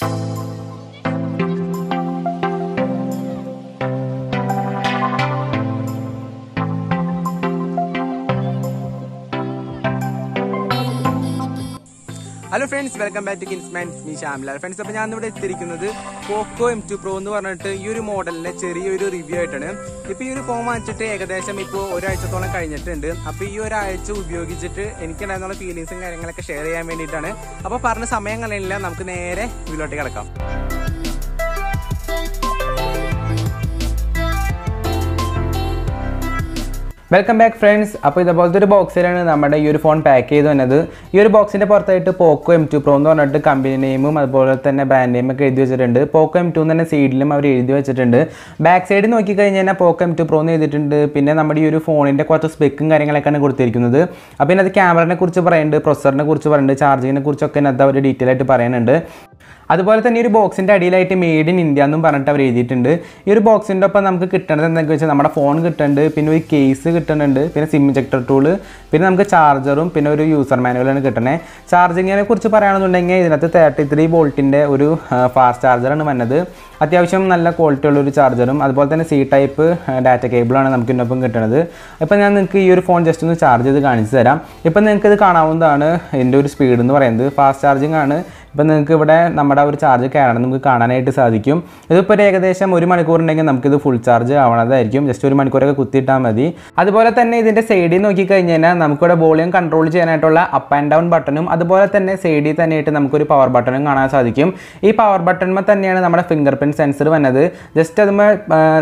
Hello friends, welcome back to Kinzman. Friends, I am going to Poco M2 Pro this model review. If you phone I have feelings and share. Welcome back friends. Now this box is our phone package. This box is Poco M2 Pro company name and brand name. Poco M2 seed. Back side Poco M2 Pro is phone in the spec camera processor charging detail. അതുപോലെ തന്നെ ഈ ബോക്സിന്റെ അടിയിലായിട്ട് made in India എന്നും പറഞ്ഞിട്ട് അവർ എഴുതിയിട്ടുണ്ട്. ഈ ഒരു ബോക്സിന്റെ ഒപ്പം നമുക്ക് കിട്ടുന്നത് എന്താണെന്ന് വെച്ചാൽ നമ്മുടെ ഫോൺ കിട്ടുന്നുണ്ട്, പിന്നെ ഒരു കേസ് കിട്ടുന്നുണ്ട്, പിന്നെ സിം ഇഞ്ചക്ടർ ടൂൾ, പിന്നെ നമുക്ക് ചാർജറും പിന്നെ ഒരു യൂസർ മാനുവലാണ് കിട്ടുന്നത്. ചാർജിങ്ങിനെ കുറിച്ച് പറയുകയാണെന്നുണ്ടെങ്കിൽ ഇതിനകത്ത് 33 വോൾട്ടിന്റെ ഒരു ഫാസ്റ്റ് ചാർജറാണ് വന്നത്. അത്യാവശ്യം നല്ല ക്വാളിറ്റി ഉള്ള ഒരു ചാർജറും അതുപോലെ തന്നെ സി ടൈപ്പ് ഡാറ്റ കേബിളാണ് നമുക്ക് ഇതിനൊപ്പം കിട്ടുന്നത്. ഇപ്പോൾ ഞാൻ നിങ്ങൾക്ക് ഈ ഒരു ഫോൺ ജസ്റ്റ് ഒന്ന് ചാർജ് ചെയ്ത് കാണിച്ചു തരാം. ഇപ്പോൾ നിങ്ങൾക്ക് ഇത് കാണാവുന്നതാണ് ഇതിൻ്റെ ഒരു സ്പീഡ് എന്ന് പറയുന്നത്. ഫാസ്റ്റ് ചാർജിങ് ആണ്. ഇപ്പോൾ നിങ്ങൾക്ക് ഇവിടെ നമ്മുടെ ഒരു ചാർജ് കയറണം നമുക്ക് കാണാനായിട്ട് സാധിക്കും. ഇതിപ്പോൾ ഏകദേശം 1 മണിക്കൂറുണ്ടെങ്കിൽ നമുക്കിത് ഫുൾ ചാർജ് ആവണതായിരിക്കും. ജസ്റ്റ് 1 മണിക്കൂറൊക്കെ കുത്തിയിട്ടാൽ മതി. അതുപോലെ തന്നെ ഇതിൻ്റെ സൈഡിൽ നോക്കിക്കഴിഞ്ഞാൽ നമുക്കിവിടെ വോളിയം കൺട്രോൾ ചെയ്യാനായിട്ടുള്ള അപ്പ് ആൻഡ് ഡൗൺ ബട്ടണും അതുപോലെ തന്നെ സൈഡിൽ തന്നെയായിട്ട് നമുക്കൊരു പവർ ബട്ടണും കാണാൻ സാധിക്കും. ഈ പവർ ബട്ടണിൽ തന്നെയാണ് നമ്മുടെ ഫിംഗർ പ്രിൻറ്റ് സെൻസർ വന്നത്. ജസ്റ്റ് അത്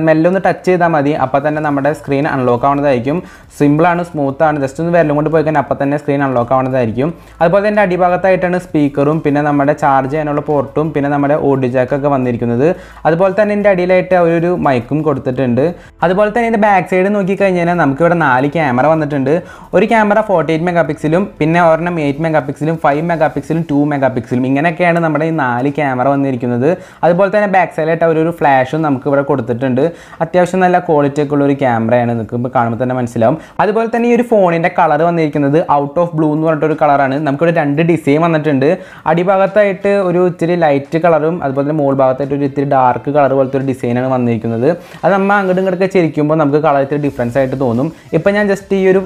മെല്ലെ ഒന്ന് ടച്ച് ചെയ്താൽ മതി, അപ്പോൾ തന്നെ നമ്മുടെ സ്ക്രീൻ അൺലോക്ക് ആവുന്നതായിരിക്കും. സിമ്പിളാണ്, സ്മൂത്താണ്. ജസ്റ്റ് ഒന്ന് വിരലും കൊണ്ട് പോയി കഴിഞ്ഞാൽ അപ്പോൾ തന്നെ സ്ക്രീൻ അൺലോക്ക് ആവുന്നതായിരിക്കും. അതുപോലെ തന്നെ അടിഭാഗത്തായിട്ടാണ് സ്പീക്കറും പിന്നെ നമ്മുടെ ചാർജ് ചെയ്യാനുള്ള പോർട്ടും പിന്നെ നമ്മുടെ ഓഡിയോ ജാക്കൊക്കെ വന്നിരിക്കുന്നത്. അതുപോലെ തന്നെ ഇതിൻ്റെ അടിയിലായിട്ട് ഒരു മൈക്കും കൊടുത്തിട്ടുണ്ട്. അതുപോലെ തന്നെ ഇതിൻ്റെ ബാക്ക് സൈഡ് നോക്കിക്കഴിഞ്ഞാൽ നമുക്കിവിടെ 4 ക്യാമറ വന്നിട്ടുണ്ട്. ഒരു ക്യാമറ 48 മെഗാ പിക്സലും പിന്നെ ഒരെണ്ണം 8 മെഗാ പിക്സലും 5 മെഗാ പിക്സലും 2 മെഗാ പിക്സലും ഇങ്ങനെയൊക്കെയാണ് നമ്മുടെ ഈ 4 ക്യാമറ വന്നിരിക്കുന്നത്. അതുപോലെ തന്നെ ബാക്ക് സൈഡിലായിട്ട് ഒരു ഫ്ലാഷും നമുക്ക് ഇവിടെ കൊടുത്തിട്ടുണ്ട്. അത്യാവശ്യം നല്ല ക്വാളിറ്റി ഒക്കെ ഉള്ള ഒരു ക്യാമറയാണ്, നിങ്ങൾക്ക് ഇപ്പോൾ കാണുമ്പോൾ തന്നെ മനസ്സിലാവും. അതുപോലെ തന്നെ ഈ ഒരു ഫോണിൻ്റെ കളർ വന്നിരിക്കുന്നത് ഔട്ട് ഓഫ് ബ്ലൂ എന്ന് പറഞ്ഞിട്ടൊരു കളറാണ്. നമുക്കിവിടെ 2 ഡിസൈൻ വന്നിട്ടുണ്ട്. അടിഭാഗത്തായിട്ട് ഒരു ഇത്തിരി ലൈറ്റ് കളറും അതുപോലെ തന്നെ മുകൾ ഭാഗത്തായിട്ട് ഒരു ഇത്തിരി ഡാർക്ക് കളർ പോലത്തെ ഒരു ഡിസൈനാണ് വന്നിരിക്കുന്നത്. അത് നമ്മൾ അങ്ങോട്ടും ഇങ്ങോട്ടൊക്കെ ചിരിക്കുമ്പോൾ നമുക്ക് കളർ ഇത്തിരി ഡിഫറൻസ് ആയിട്ട് തോന്നും. ഇപ്പോൾ ഞാൻ ജസ്റ്റ് ഈ ഒരു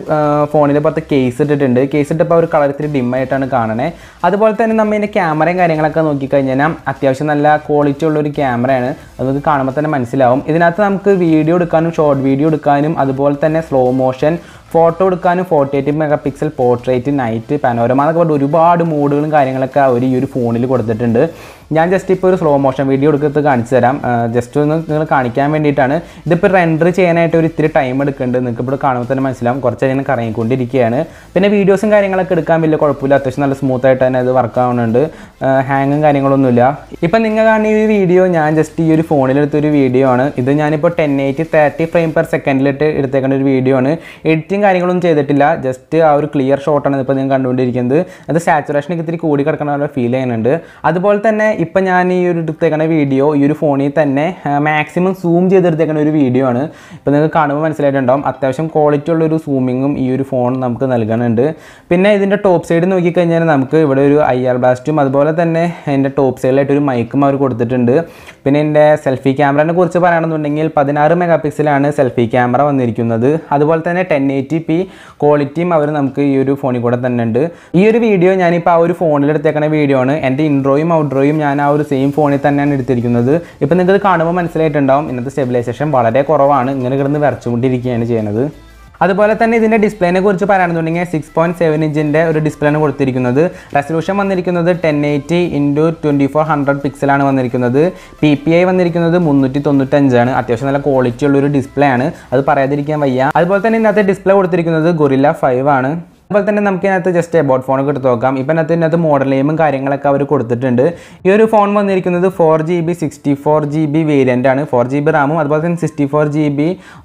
ഫോണിൻ്റെ പുറത്ത് കേസ് ഇട്ടിട്ടുണ്ട്. കേസ് ഇട്ടപ്പോൾ ഒരു കളർ ഇത്തിരി ഡിമ്മായിട്ടാണ് കാണണേ. അതുപോലെ തന്നെ നമ്മൾ ഇതിൻ്റെ ക്യാമറയും കാര്യങ്ങളൊക്കെ നോക്കിക്കഴിഞ്ഞാൽ അത്യാവശ്യം നല്ല ക്വാളിറ്റി ഉള്ളൊരു ക്യാമറയാണ്. അത് നമുക്ക് കാണുമ്പോൾ തന്നെ മനസ്സിലാവും. ഇതിനകത്ത് നമുക്ക് വീഡിയോ എടുക്കാനും ഷോർട്ട് വീഡിയോ എടുക്കാനും അതുപോലെ തന്നെ സ്ലോ മോഷൻ ഫോട്ടോ എടുക്കാനും 48 മെഗാ പിക്സൽ പോർട്രേറ്റ് നൈറ്റ് പാനോരമ എന്നൊക്കെ പറഞ്ഞിട്ട് ഒരുപാട് മോഡുകളും കാര്യങ്ങളൊക്കെ അവർ ഈ ഒരു ഫോണിൽ കൊടുത്തിട്ടുണ്ട്. ഞാൻ ജസ്റ്റ് ഇപ്പോൾ ഒരു സ്ലോ മോഷൻ വീഡിയോ എടുക്കുന്നത് കാണിച്ചു തരാം. ജസ്റ്റ് ഒന്ന് നിങ്ങൾ കാണിക്കാൻ വേണ്ടിയിട്ടാണ്. ഇതിപ്പോൾ റെൻഡർ ചെയ്യാനായിട്ട് ഒരു ഇത്തിരി ടൈം എടുക്കുന്നുണ്ട്. നിങ്ങൾക്ക് ഇപ്പോൾ കാണുമ്പോൾ തന്നെ മനസ്സിലാവും. കുറച്ച് കഴിഞ്ഞാൽ കറങ്ങിക്കൊണ്ടിരിക്കുകയാണ്. പിന്നെ വീഡിയോസും കാര്യങ്ങളൊക്കെ എടുക്കാൻ വലിയ കുഴപ്പമില്ല. അത്യാവശ്യം നല്ല സ്മൂത്തായിട്ട് തന്നെ അത് വർക്ക് ആവുന്നുണ്ട്. ഹാങ്ങും കാര്യങ്ങളൊന്നുമില്ല. ഇപ്പം നിങ്ങൾ കാണുന്ന ഈ വീഡിയോ ഞാൻ ജസ്റ്റ് ഈ ഒരു ഫോണിലെടുത്തൊരു വീഡിയോ ആണ്. ഇത് ഞാനിപ്പോൾ 1080 30 ഫ്രെയിം പെർ സെക്കൻഡിലിട്ട് എടുത്തേക്കേണ്ട ഒരു വീഡിയോ ആണ്. എഡിറ്റിംഗ് കാര്യങ്ങളൊന്നും ചെയ്തിട്ടില്ല. ജസ്റ്റ് ആ ഒരു ക്ലിയർ ഷോട്ടാണ് ഇപ്പോൾ നിങ്ങൾ കണ്ടുകൊണ്ടിരിക്കുന്നത്. അത് സാച്ചുറേഷനൊക്കെ ഇത്തിരി കൂടി കിടക്കണ പോലെ ഫീൽ ചെയ്യുന്നുണ്ട്. അതുപോലെ തന്നെ ഇപ്പം ഞാൻ ഈ ഒരു എടുത്തേക്കുന്ന വീഡിയോ ഈ ഒരു ഫോണിൽ തന്നെ മാക്സിമം സൂം ചെയ്തെടുത്തേക്കുന്ന ഒരു വീഡിയോ ആണ്. ഇപ്പോൾ നിങ്ങൾക്ക് കാണുമ്പോൾ മനസ്സിലായിട്ടുണ്ടാവും. അത്യാവശ്യം ക്വാളിറ്റി ഉള്ളൊരു സൂമിങ്ങും ഈ ഒരു ഫോൺ നമുക്ക് നൽകുന്നുണ്ട്. പിന്നെ ഇതിൻ്റെ ടോപ്പ് സൈഡ് നോക്കിക്കഴിഞ്ഞാൽ നമുക്ക് ഇവിടെ ഒരു IR ബ്ലാസ്റ്റും അതുപോലെ തന്നെ ഇതിൻ്റെ ടോപ്പ് സൈഡിലായിട്ട് ഒരു മൈക്കും അവർ കൊടുത്തിട്ടുണ്ട്. പിന്നെ ഇതിൻ്റെ സെൽഫി ക്യാമറയെ കുറിച്ച് പറയുകയാണെന്നുണ്ടെങ്കിൽ 16 മെഗാ പിക്സലാണ് സെൽഫി ക്യാമറ വന്നിരിക്കുന്നത്. അതുപോലെ തന്നെ 1080p ക്വാളിറ്റിയും അവർ നമുക്ക് ഈ ഒരു ഫോണിൽ കൂടെ തന്നെ ഉണ്ട്. ഈ ഒരു വീഡിയോ ഞാനിപ്പോൾ ആ ഒരു ഫോണിൽ എടുത്തേക്കുന്ന വീഡിയോ ആണ്. എൻ്റെ ഇൻട്രോയും ഔട്ട്രോയും ഞാൻ ആ ഒരു സെയിം ഫോണിൽ തന്നെയാണ് എടുത്തിരിക്കുന്നത്. ഇപ്പോൾ നിങ്ങൾക്ക് കാണുമ്പോൾ മനസ്സിലായിട്ടുണ്ടാവും ഇന്നത്തെ സ്റ്റെബിലൈസേഷൻ വളരെ കുറവാണ്. ഇങ്ങനെ കിടന്ന് വരച്ചുകൊണ്ടിരിക്കുകയാണ് ചെയ്യുന്നത്. അതുപോലെ തന്നെ ഇതിൻ്റെ ഡിസ്പ്ലേനെ കുറിച്ച് പറയുകയാണെന്നുണ്ടെങ്കിൽ 6.7 ഇഞ്ചിൻ്റെ ഒരു ഡിസ്പ്ലേയാണ് കൊടുത്തിരിക്കുന്നത്. റെസൊല്യൂഷൻ വന്നിരിക്കുന്നത് 1080x2400 പിക്സലാണ് വന്നിരിക്കുന്നത്. PPI വന്നിരിക്കുന്നത് 395 ആണ്. അത്യാവശ്യം നല്ല ക്വാളിറ്റി ഉള്ളൊരു ഡിസ്പ്ലേ ആണ്, അത് പറയാതിരിക്കാൻ വയ്യ. അതുപോലെ തന്നെ ഇതിനകത്ത് ഡിസ്പ്ലേ കൊടുത്തിരിക്കുന്നത് Gorilla 5 ആണ്. അതുപോലെ തന്നെ നമുക്ക് ഇതിനകത്ത് ജസ്റ്റ് എബൌട്ട് ഫോണൊക്കെ എടുത്ത് നോക്കാം. ഇപ്പം ഇതിനകത്ത് മോഡൽ നെയിമും കാര്യങ്ങളൊക്കെ അവർ കൊടുത്തിട്ടുണ്ട്. ഈ ഒരു ഫോൺ വന്നിരിക്കുന്നത് 4GB 64GB വേരിയൻ്റ് ആണ്. 4GB റാമും അതുപോലെ തന്നെ 64GB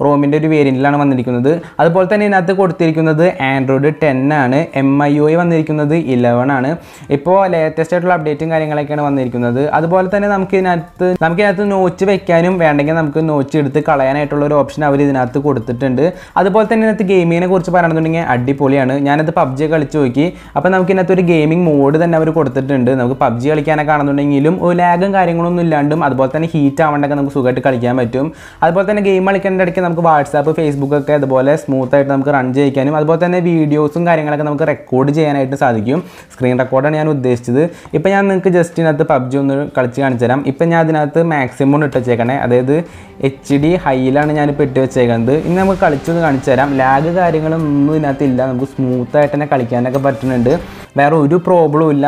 റോമിൻ്റെ ഒരു വേരിയൻറ്റിലാണ് വന്നിരിക്കുന്നത്. അതുപോലെ തന്നെ ഇതിനകത്ത് കൊടുത്തിരിക്കുന്നത് ആൻഡ്രോയിഡ് 10 ആണ്. MIUI വന്നിരിക്കുന്നത് 11 ആണ്. ഇപ്പോൾ ലേറ്റസ്റ്റ് ആയിട്ടുള്ള അപ്ഡേറ്റും കാര്യങ്ങളൊക്കെയാണ് വന്നിരിക്കുന്നത്. അതുപോലെ തന്നെ നമുക്കിതിനകത്ത് നോച്ച് വെക്കാനും വേണ്ടെങ്കിൽ നമുക്ക് നോച്ച് എടുത്ത് കളയാനായിട്ടുള്ള ഒരു ഓപ്ഷൻ അവർ ഇതിനകത്ത് കൊടുത്തിട്ടുണ്ട്. അതുപോലെ തന്നെ ഇതിനകത്ത് ഗെയിമിങ്ങിനെ കുറിച്ച് പറയുകയാണെന്നുണ്ടെങ്കിൽ അടിപൊളിയാണ്. ഞാൻ ഞാനത് PUBG കളിച്ച് നോക്കി. അപ്പോൾ നമുക്ക് ഇതിനകത്ത് ഒരു ഗെയിമിംഗ് മോഡ് തന്നെ അവർ കൊടുത്തിട്ടുണ്ട്. നമുക്ക് PUBG കളിക്കാനൊക്കെ ആണെന്നുണ്ടെങ്കിലും ഒരു ലാഗും കാര്യങ്ങളൊന്നും ഇല്ലാണ്ടും അതുപോലെ തന്നെ ഹീറ്റ് ആവേണ്ടൊക്കെ നമുക്ക് സുഖമായിട്ട് കളിക്കാൻ പറ്റും. അതുപോലെ തന്നെ ഗെയിം കളിക്കേണ്ട ഇടയ്ക്ക് നമുക്ക് വാട്സാപ്പ് ഫേസ്ബുക്ക് ഒക്കെ അതുപോലെ സ്മൂത്തായിട്ട് നമുക്ക് റൺ ചെയ്യിക്കാനും അതുപോലെ തന്നെ വീഡിയോസും കാര്യങ്ങളൊക്കെ നമുക്ക് റെക്കോർഡ് ചെയ്യാനായിട്ട് സാധിക്കും. സ്ക്രീൻ റെക്കോർഡാണ് ഞാൻ ഉദ്ദേശിച്ചത്. ഇപ്പോൾ ഞാൻ നിങ്ങൾക്ക് ജസ്റ്റ് ഇതിനകത്ത് PUBG ഒന്ന് കളിച്ച് കാണിച്ചു തരാം. ഇപ്പം ഞാൻ അതിനകത്ത് മാക്സിമം ഇട്ട് വെച്ചേക്കണേ, അതായത് HD ഹൈയിലാണ് ഞാനിപ്പോൾ ഇട്ട് വെച്ചേക്കുന്നത്. ഇനി നമുക്ക് കളിച്ചൊന്ന് കാണിച്ചു തരാം. ലാഗ് കാര്യങ്ങളൊന്നും ഇതിനകത്തില്ല, നമുക്ക് സ്മൂത്തായിട്ട് തന്നെ കളിക്കാനൊക്കെ പറ്റുന്നുണ്ട്. വേറെ ഒരു പ്രോബ്ലവും ഇല്ല.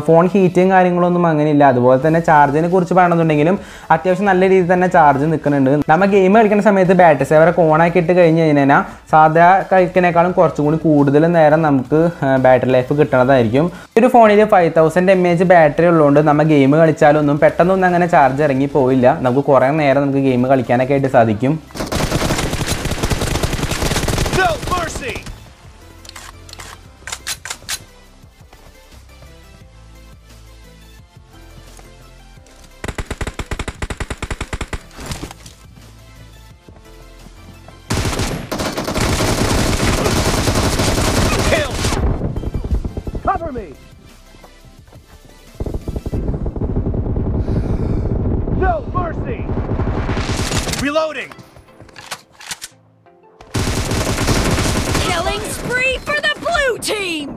ഫോൺ ഹീറ്റും കാര്യങ്ങളൊന്നും അങ്ങനെയില്ല. അതുപോലെ തന്നെ ചാർജിനെ കുറിച്ച് പറയണമെന്നുണ്ടെങ്കിലും അത്യാവശ്യം നല്ല രീതിയിൽ തന്നെ ചാർജ് നിൽക്കുന്നുണ്ട്. നമ്മൾ ഗെയിം കളിക്കുന്ന സമയത്ത് ബാറ്ററി സേവറൊക്കെ ഓണാക്കി ഇട്ട് കഴിഞ്ഞ് കഴിഞ്ഞാൽ സാധാ കളിക്കുന്നതിനേക്കാളും കുറച്ചും കൂടി കൂടുതൽ നേരം നമുക്ക് ബാറ്ററി ലൈഫ് കിട്ടുന്നതായിരിക്കും. ഒരു ഫോണിൽ 5000 mAh ബാറ്ററി ഉള്ളതുകൊണ്ട് നമ്മൾ ഗെയിം കളിച്ചാലൊന്നും പെട്ടെന്നൊന്നും അങ്ങനെ ചാർജ് ഇറങ്ങി പോയില്ല. നമുക്ക് കുറേ നേരം നമുക്ക് ഗെയിം കളിക്കാനൊക്കെ ആയിട്ട് സാധിക്കും. Cover me! No mercy! Reloading! Killing spree for the blue team!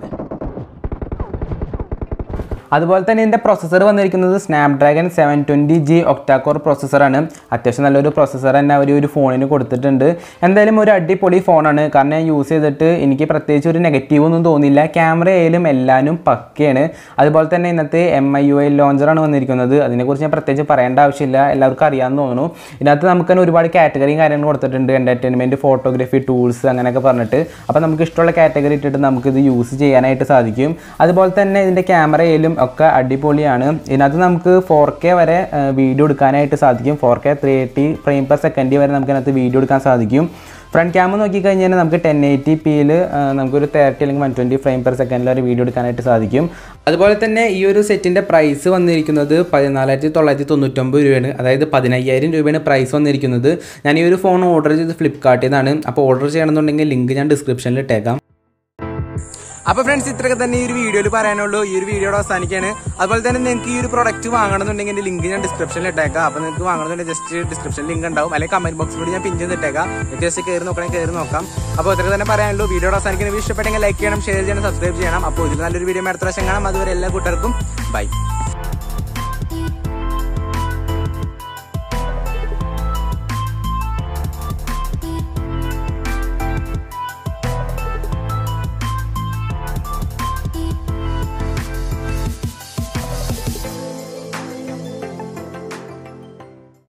അതുപോലെ തന്നെ ഇതിൻ്റെ പ്രൊസസ്സർ വന്നിരിക്കുന്നത് സ്നാപ്ഡ്രാഗൺ 720G ഒക്ടാകോർ പ്രൊസസ്സറാണ്. അത്യാവശ്യം നല്ലൊരു പ്രൊസസ്സർ തന്നെ അവർ ഒരു ഫോണിന് കൊടുത്തിട്ടുണ്ട്. എന്തായാലും ഒരു അടിപൊളി ഫോണാണ്. കാരണം ഞാൻ യൂസ് ചെയ്തിട്ട് എനിക്ക് പ്രത്യേകിച്ച് ഒരു നെഗറ്റീവൊന്നും തോന്നിയില്ല. ക്യാമറ ആയാലും എല്ലാനും പക്കയാണ്. അതുപോലെ തന്നെ ഇന്നത്തെ MIUI ലോഞ്ചറാണ് വന്നിരിക്കുന്നത്. അതിനെക്കുറിച്ച് ഞാൻ പ്രത്യേകിച്ച് പറയേണ്ട ആവശ്യമില്ല, എല്ലാവർക്കും അറിയാമെന്ന് തോന്നുന്നു. ഇതിനകത്ത് നമുക്ക് തന്നെ ഒരുപാട് കാറ്റഗറിയും കാര്യങ്ങൾ കൊടുത്തിട്ടുണ്ട്. എൻ്റർടൈൻമെൻറ്റ്, ഫോട്ടോഗ്രാഫി, ടൂൾസ് അങ്ങനെയൊക്കെ പറഞ്ഞിട്ട്. അപ്പോൾ നമുക്ക് ഇഷ്ടമുള്ള കാറ്റഗറി ഇട്ടിട്ട് നമുക്കിത് യൂസ് ചെയ്യാനായിട്ട് സാധിക്കും. അതുപോലെ തന്നെ ഇതിൻ്റെ ക്യാമറ ആയാലും ഒക്കെ അടിപൊളിയാണ്. ഇതിനകത്ത് നമുക്ക് 4K വരെ വീഡിയോ എടുക്കാനായിട്ട് സാധിക്കും. 4K 380 ഫ്രെയിം പെർ സെക്കൻഡ് വരെ നമുക്ക് ഇതിനകത്ത് വീഡിയോ എടുക്കാൻ സാധിക്കും. ഫ്രണ്ട് ക്യാമറ നോക്കിക്കഴിഞ്ഞാൽ നമുക്ക് 1080pയിൽ നമുക്കൊരു 30 അല്ലെങ്കിൽ 120 ഫ്രെയിം പെർ സെക്കൻഡിൽ വരെ വീഡിയോ എടുക്കാനായിട്ട് സാധിക്കും. അതുപോലെ തന്നെ ഈ ഒരു സെറ്റിൻ്റെ പ്രൈസ് വന്നിരിക്കുന്നത് 14,999 രൂപയാണ്. അതായത് 15,000 രൂപയാണ് പ്രൈസ് വന്നിരിക്കുന്നത്. ഞാൻ ഈ ഒരു ഫോൺ ഓർഡർ ചെയ്ത് ഫ്ലിപ്കാർട്ടിൽ നിന്നാണ്. അപ്പോൾ ഓർഡർ ചെയ്യണമെന്നുണ്ടെങ്കിൽ ലിങ്ക് ഞാൻ ഡിസ്ക്രിപ്ഷനിൽ ഇട്ടേക്കാം. അപ്പോൾ ഫ്രണ്ട്സ്, ഇത്രയൊക്കെ തന്നെ ഈ ഒരു വീഡിയോയിൽ പറയാനുള്ളൂ. ഈ ഒരു വീഡിയോയുടെ അവസാനിക്കുകയാണ്. അതുപോലെ തന്നെ നിങ്ങൾക്ക് ഈ ഒരു പ്രൊഡക്റ്റ് വാങ്ങണമെന്നുണ്ടെങ്കിൽ ലിങ്ക് ഞാൻ ഡിസ്ക്രിപ്ഷനിൽ ഇട്ടേക്കാം. അപ്പോൾ നിങ്ങൾക്ക് വാങ്ങണമെന്നുണ്ടെങ്കിൽ ജസ്റ്റ് ഡിസ്ക്രിപ്ഷനിൽ ലിങ്ക് ഉണ്ടാവും, അല്ലെങ്കിൽ കമന്റ് ബോക്സിൽ കൂടി ഞാൻ പിൻ ചെയ്തിട്ടേക്കാം. ജസ്റ്റ് കയറി നോക്കാം. അപ്പോൾ ഇത്രയൊക്കെ തന്നെ പറയാനുള്ളൂ. വീഡിയോയുടെ അവസാനിക്കുന്ന ഇഷ്ടപ്പെട്ടെങ്കിൽ ലൈക്ക് ചെയ്യണം, ഷെയർ ചെയ്യണം, സബ്സ്ക്രൈബ് ചെയ്യണം. അപ്പോൾ ഇതിൽ നല്ലൊരു വീഡിയോ അടുത്ത പ്രാവശ്യം കാണാം. അതുവരെ എല്ലാ കൂട്ടർക്കും ബൈ.